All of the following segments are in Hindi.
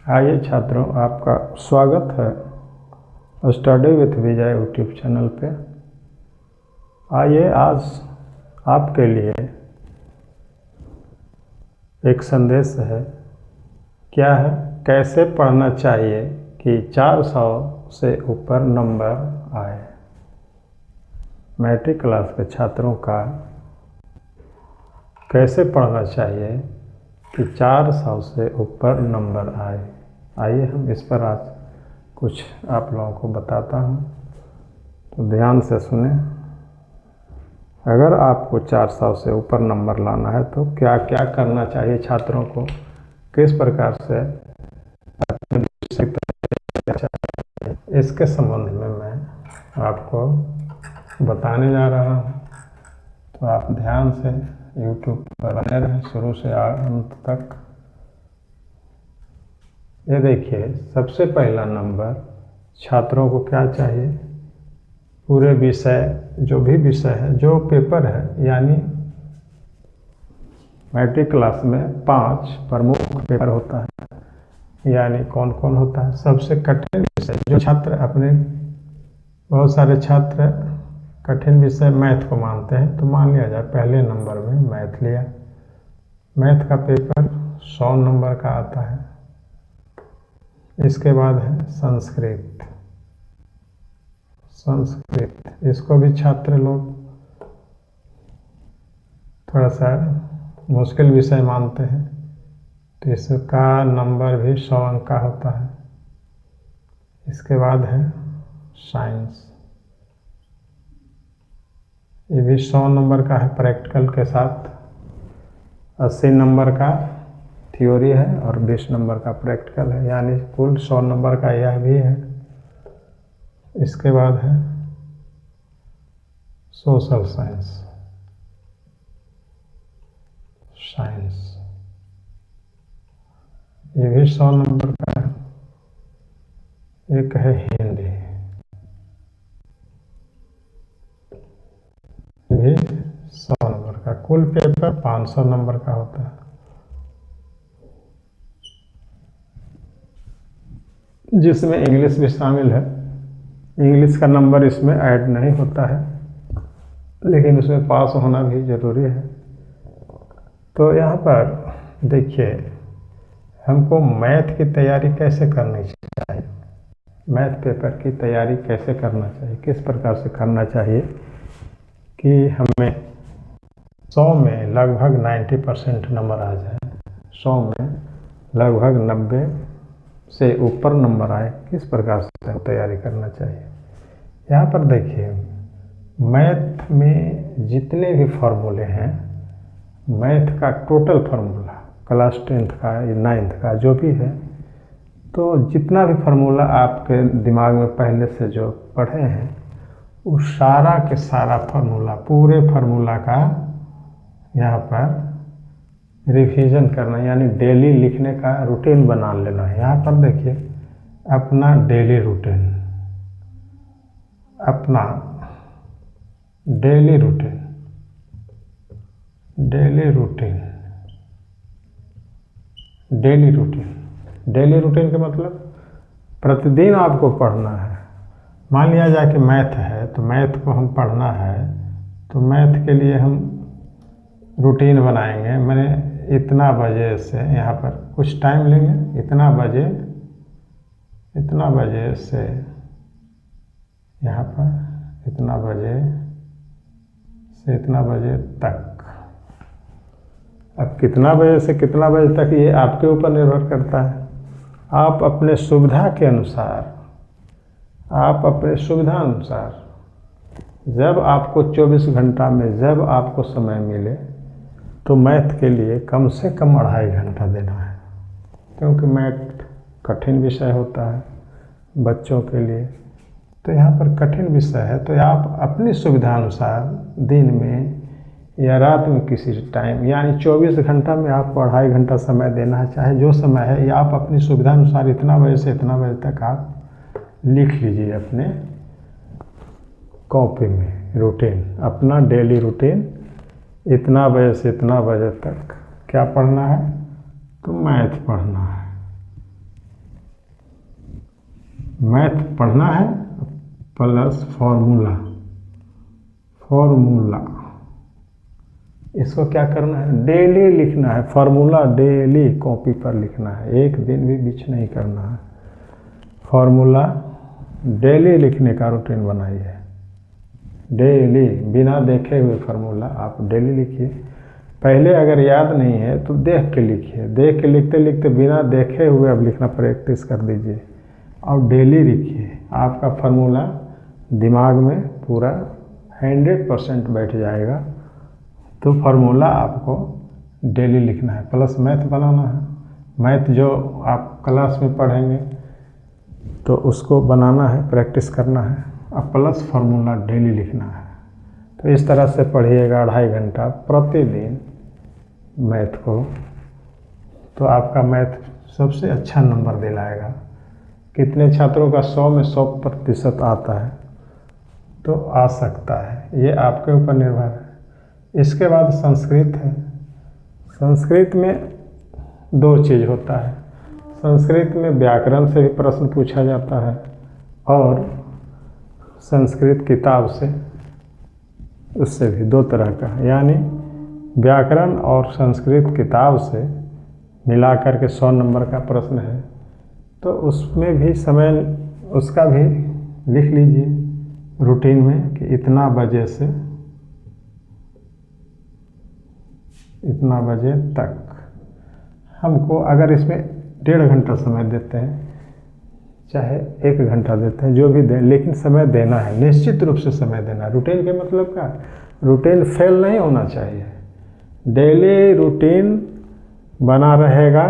आइए छात्रों, आपका स्वागत है study with Vijay YouTube channel पे। आइए आज आपके लिए एक संदेश है। क्या है? कैसे पढ़ना चाहिए कि 400 से ऊपर नंबर आए। मैट्रिक क्लास के छात्रों का कैसे पढ़ना चाहिए कि 400 से ऊपर नंबर आए। आइए हम इस पर आज कुछ आप लोगों को बताता हूँ, तो ध्यान से सुने। अगर आपको 400 से ऊपर नंबर लाना है तो क्या क्या करना चाहिए छात्रों को, किस प्रकार से इसके संबंध में मैं आपको बताने जा रहा हूँ। तो आप ध्यान से YouTube पर बने रहें शुरू से अंत तक। ये देखिए, सबसे पहला नंबर छात्रों को क्या चाहिए, पूरे विषय, जो भी विषय है, जो पेपर है, यानी मैट्रिक क्लास में 5 प्रमुख पेपर होता है। यानी कौन कौन होता है? सबसे कठिन विषय जो छात्र अपने, बहुत सारे छात्र कठिन विषय मैथ को मानते हैं, तो मान लिया जाए पहले नंबर में मैथ लिया। मैथ का पेपर 100 नंबर का आता है। इसके बाद है संस्कृत। इसको भी छात्र लोग थोड़ा सा मुश्किल विषय मानते हैं, तो इसका नंबर भी 100 अंक का होता है। इसके बाद है साइंस। ये भी 100 नंबर का है, प्रैक्टिकल के साथ। 80 नंबर का थ्योरी है और 20 नंबर का प्रैक्टिकल है, यानी कुल 100 नंबर का यह भी है। इसके बाद है सोशल साइंस। ये भी 100 नंबर का है। एक है हिंदी, ये भी 100 नंबर का। कुल पेपर 500 नंबर का होता है, जिसमें इंग्लिश भी शामिल है। इंग्लिश का नंबर इसमें ऐड नहीं होता है, लेकिन उसमें पास होना भी ज़रूरी है। तो यहाँ पर देखिए, हमको मैथ की तैयारी कैसे करनी चाहिए, मैथ पेपर की तैयारी कैसे करना चाहिए, किस प्रकार से करना चाहिए कि हमें 100 में लगभग 90% नंबर आ जाए, 100 में लगभग 90 से ऊपर नंबर आए। किस प्रकार से तैयारी करना चाहिए? यहाँ पर देखिए, मैथ में जितने भी फार्मूले हैं, मैथ का टोटल फार्मूला क्लास 10th का या 9th का जो भी है, तो जितना भी फार्मूला आपके दिमाग में पहले से जो पढ़े हैं, उस सारा के सारा फार्मूला, पूरे फार्मूला का यहाँ पर रिवीजन करना, यानी डेली लिखने का रूटीन बना लेना है। यहाँ पर देखिए, अपना डेली रूटीन, अपना डेली रूटीन का मतलब प्रतिदिन आपको पढ़ना है। मान लिया जाए कि मैथ है, तो मैथ को हम पढ़ना है, तो मैथ के लिए हम रूटीन बनाएंगे। मैंने इतना बजे से यहाँ पर कुछ टाइम लेंगे, इतना बजे से यहाँ पर इतना बजे से इतना बजे तक। अब कितना बजे से कितना बजे तक, ये आपके ऊपर निर्भर करता है। आप अपने सुविधा के अनुसार, जब आपको 24 घंटा में जब आपको समय मिले, तो मैथ के लिए कम से कम 2.5 घंटा देना है, क्योंकि मैथ कठिन विषय होता है बच्चों के लिए। तो यहाँ पर कठिन विषय है, तो आप अपनी सुविधा अनुसार दिन में या रात में किसी टाइम, यानी 24 घंटा में आपको 2.5 घंटा समय देना है, चाहे जो समय है, या आप अपनी सुविधा अनुसार इतना बजे से इतना बजे तक आप लिख लीजिए अपने कॉपी में रूटीन, अपना डेली रूटीन। इतना बजे से इतना बजे तक क्या पढ़ना है, तो मैथ पढ़ना है। मैथ पढ़ना है प्लस फॉर्मूला। इसको क्या करना है, डेली लिखना है। फार्मूला डेली कॉपी पर लिखना है, एक दिन भी बीच नहीं करना है। फार्मूला डेली लिखने का रूटीन बनाइए, डेली बिना देखे हुए फार्मूला आप डेली लिखिए। पहले अगर याद नहीं है तो देख के लिखिए, देख के लिखते लिखते बिना देखे हुए अब लिखना प्रैक्टिस कर दीजिए और डेली लिखिए। आपका फार्मूला दिमाग में पूरा 100% बैठ जाएगा। तो फार्मूला आपको डेली लिखना है। प्लस मैथ बनाना है, मैथ जो आप क्लास में पढ़ेंगे तो उसको बनाना है, प्रैक्टिस करना है और प्लस फार्मूला डेली लिखना है। तो इस तरह से पढ़िएगा 2.5 घंटा प्रतिदिन मैथ को, तो आपका मैथ सबसे अच्छा नंबर दिलाएगा। कितने छात्रों का 100 में 100% आता है, तो आ सकता है, ये आपके ऊपर निर्भर है। इसके बाद संस्कृत है। संस्कृत में 2 चीज़ होता है, संस्कृत में व्याकरण से भी प्रश्न पूछा जाता है और संस्कृत किताब से, उससे भी 2 तरह का, यानी व्याकरण और संस्कृत किताब से मिला करके 100 नंबर का प्रश्न है। तो उसमें भी समय, उसका भी लिख लीजिए रूटीन में कि इतना बजे से इतना बजे तक हमको, अगर इसमें 1.5 घंटा समय देते हैं चाहे 1 घंटा देते हैं, जो भी दें, लेकिन समय देना है, निश्चित रूप से समय देना है। रूटीन के मतलब क्या, रूटीन फेल नहीं होना चाहिए। डेली रूटीन बना रहेगा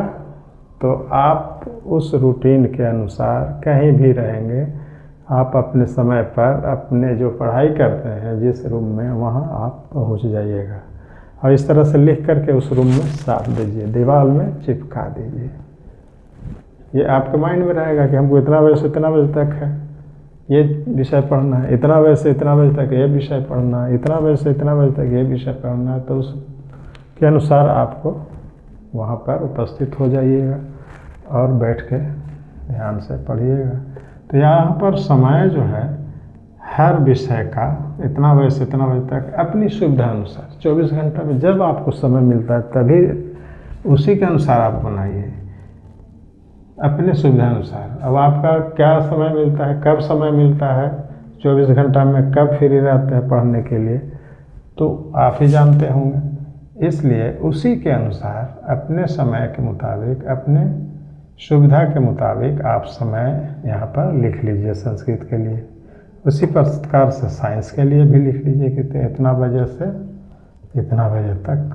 तो आप उस रूटीन के अनुसार कहीं भी रहेंगे, आप अपने समय पर अपने जो पढ़ाई करते हैं जिस रूम में, वहाँ आप पहुँच जाइएगा। और इस तरह से लिख करके उस रूम में साट दीजिए, दीवार में चिपका दीजिए। ये आपके माइंड में रहेगा कि हमको इतना बजे से इतना बजे तक है ये विषय पढ़ना है, इतना बजे से इतना बजे तक ये विषय पढ़ना है, इतना बजे से इतना बजे तक ये विषय पढ़ना है। तो उसके अनुसार आपको वहाँ पर उपस्थित हो जाइएगा और बैठ के ध्यान से पढ़िएगा। तो यहाँ पर समय जो है हर विषय का इतना बजे से इतना बजे तक अपनी सुविधा अनुसार 24 घंटा में जब आपको समय मिलता है तभी उसी के अनुसार आप बनाइए, अपने सुविधा अनुसार। अब आपका क्या समय मिलता है, कब समय मिलता है 24 घंटा में, कब फ्री रहते हैं पढ़ने के लिए, तो आप ही जानते होंगे। इसलिए उसी के अनुसार अपने समय के मुताबिक, अपने सुविधा के मुताबिक आप समय यहाँ पर लिख लीजिए। संस्कृत के लिए उसी प्रकार से साइंस के लिए भी लिख लीजिए कि इतना बजे से इतना बजे तक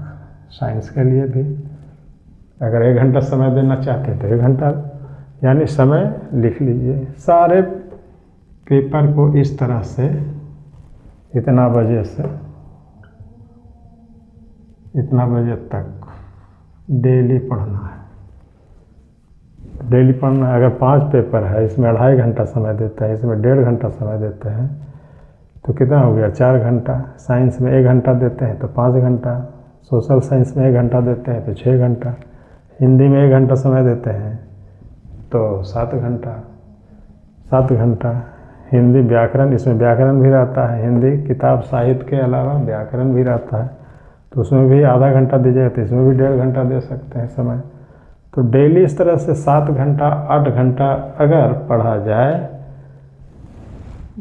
साइंस के लिए भी। अगर 1 घंटा समय देना चाहते हैं तो 1 घंटा, यानी समय लिख लीजिए। सारे पेपर को इस तरह से इतना बजे से इतना बजे तक डेली पढ़ना है, डेली पढ़ना है। अगर 5 पेपर है, इसमें 2.5 घंटा समय देते हैं, इसमें 1.5 घंटा समय देते हैं, तो कितना हो गया 4 घंटा। साइंस में 1 घंटा देते हैं तो 5 घंटा, सोशल साइंस में 1 घंटा देते हैं तो 6 घंटा, हिंदी में 1 घंटा समय देते हैं तो 7 घंटा। 7 घंटा हिंदी व्याकरण, इसमें व्याकरण भी रहता है, हिंदी किताब साहित्य के अलावा व्याकरण भी रहता है, तो उसमें भी आधा घंटा दीजिएगा, तो इसमें भी 1.5 घंटा दे सकते हैं समय। तो डेली इस तरह से 7 घंटा 8 घंटा अगर पढ़ा जाए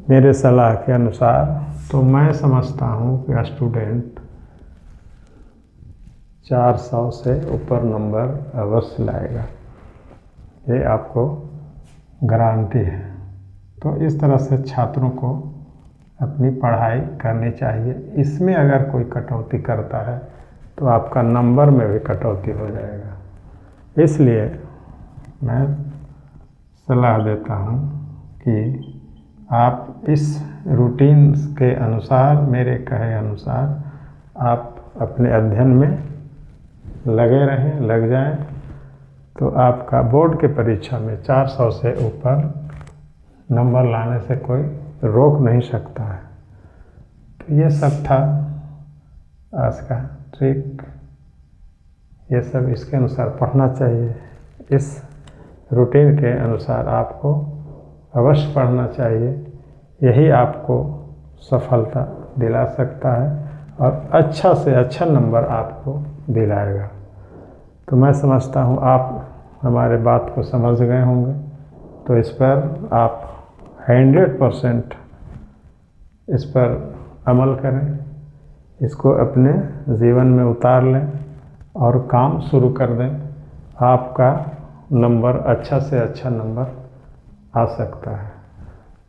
मेरे सलाह के अनुसार, तो मैं समझता हूँ कि स्टूडेंट 400 से ऊपर नंबर अवश्य लाएगा, ये आपको गारंटी है। तो इस तरह से छात्रों को अपनी पढ़ाई करनी चाहिए। इसमें अगर कोई कटौती करता है तो आपका नंबर में भी कटौती हो जाएगा। इसलिए मैं सलाह देता हूँ कि आप इस रूटीन के अनुसार, मेरे कहे अनुसार आप अपने अध्ययन में लगे रहें, लग जाएं, तो आपका बोर्ड के परीक्षा में 400 से ऊपर नंबर लाने से कोई रोक नहीं सकता है। तो ये सब था आज का ट्रिक, ये सब इसके अनुसार पढ़ना चाहिए। इस रूटीन के अनुसार आपको अवश्य पढ़ना चाहिए। यही आपको सफलता दिला सकता है और अच्छा से अच्छा नंबर आपको दिलाएगा। तो मैं समझता हूँ आप हमारे बात को समझ गए होंगे, तो इस पर आप 100% इस पर अमल करें, इसको अपने जीवन में उतार लें और काम शुरू कर दें। आपका नंबर अच्छा से अच्छा नंबर आ सकता है।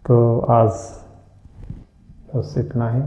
तो आज बस इतना ही।